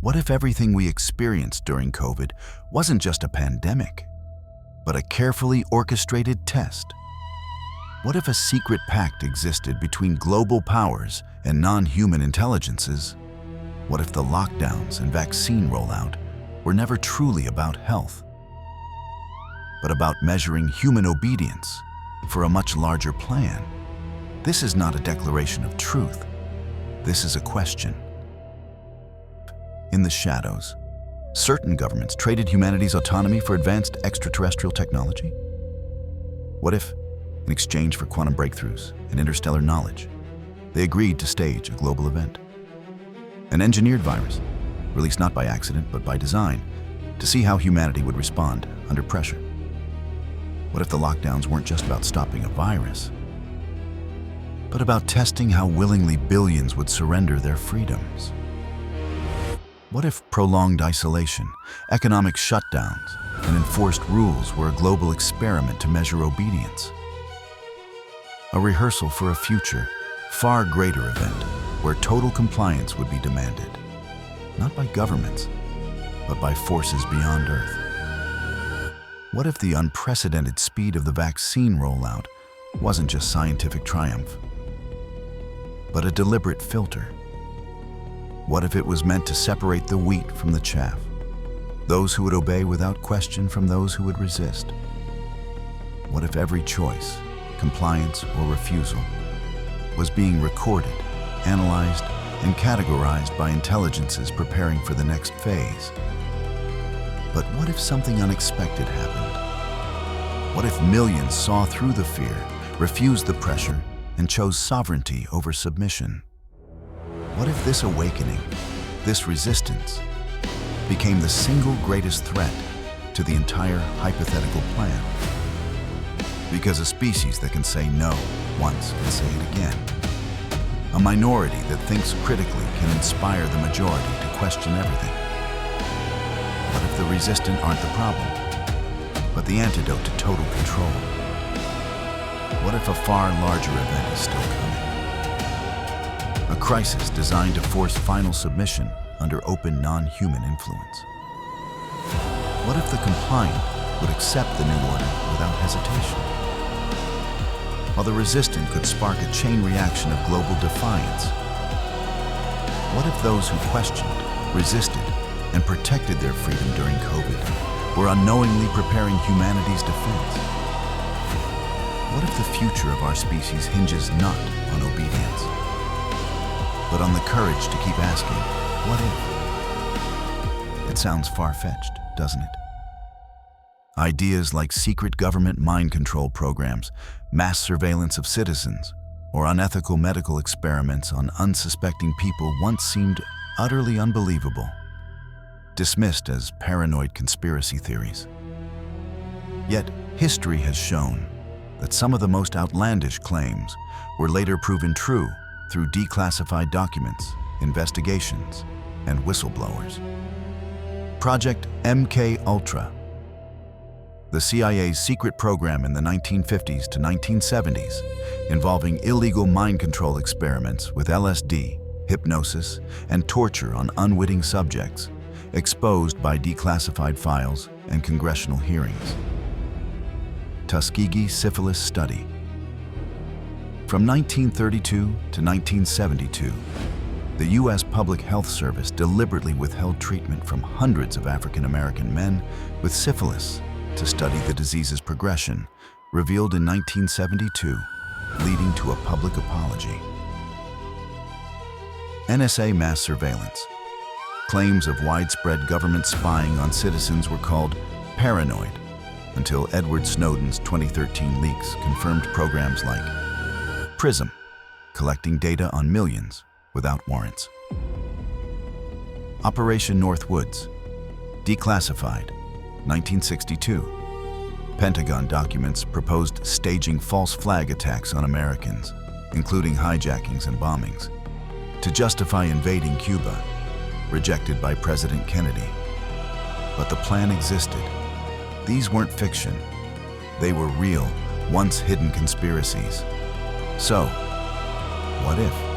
What if everything we experienced during COVID wasn't just a pandemic, but a carefully orchestrated test? What if a secret pact existed between global powers and non-human intelligences? What if the lockdowns and vaccine rollout were never truly about health, but about measuring human obedience for a much larger plan? This is not a declaration of truth. This is a question. In the shadows, certain governments traded humanity's autonomy for advanced extraterrestrial technology. What if, in exchange for quantum breakthroughs and interstellar knowledge, they agreed to stage a global event? An engineered virus, released not by accident but by design, to see how humanity would respond under pressure. What if the lockdowns weren't just about stopping a virus, but about testing how willingly billions would surrender their freedoms? What if prolonged isolation, economic shutdowns, and enforced rules were a global experiment to measure obedience? A rehearsal for a future, far greater event where total compliance would be demanded, not by governments, but by forces beyond Earth. What if the unprecedented speed of the vaccine rollout wasn't just scientific triumph, but a deliberate filter? What if it was meant to separate the wheat from the chaff, those who would obey without question from those who would resist? What if every choice, compliance or refusal, was being recorded, analyzed, and categorized by intelligences preparing for the next phase? But what if something unexpected happened? What if millions saw through the fear, refused the pressure, and chose sovereignty over submission? What if this awakening, this resistance, became the single greatest threat to the entire hypothetical plan? Because a species that can say no once can say it again. A minority that thinks critically can inspire the majority to question everything. What if the resistant aren't the problem, but the antidote to total control? What if a far larger event is still coming? A crisis designed to force final submission under open non-human influence. What if the compliant would accept the new order without hesitation, while the resistant could spark a chain reaction of global defiance? What if those who questioned, resisted, and protected their freedom during COVID were unknowingly preparing humanity's defense? What if the future of our species hinges not on obedience, but on the courage to keep asking, what if? It sounds far-fetched, doesn't it? Ideas like secret government mind control programs, mass surveillance of citizens, or unethical medical experiments on unsuspecting people once seemed utterly unbelievable, dismissed as paranoid conspiracy theories. Yet, history has shown that some of the most outlandish claims were later proven true through declassified documents, investigations, and whistleblowers. Project MKUltra, the CIA's secret program in the 1950s to 1970s, involving illegal mind control experiments with LSD, hypnosis, and torture on unwitting subjects, exposed by declassified files and congressional hearings. Tuskegee Syphilis Study. From 1932 to 1972, the U.S. Public Health Service deliberately withheld treatment from hundreds of African American men with syphilis to study the disease's progression, revealed in 1972, leading to a public apology. NSA mass surveillance. Claims of widespread government spying on citizens were called paranoid, until Edward Snowden's 2013 leaks confirmed programs like PRISM, collecting data on millions without warrants. Operation Northwoods, declassified, 1962. Pentagon documents proposed staging false flag attacks on Americans, including hijackings and bombings, to justify invading Cuba, rejected by President Kennedy. But the plan existed. These weren't fiction. They were real, once hidden conspiracies. So, what if?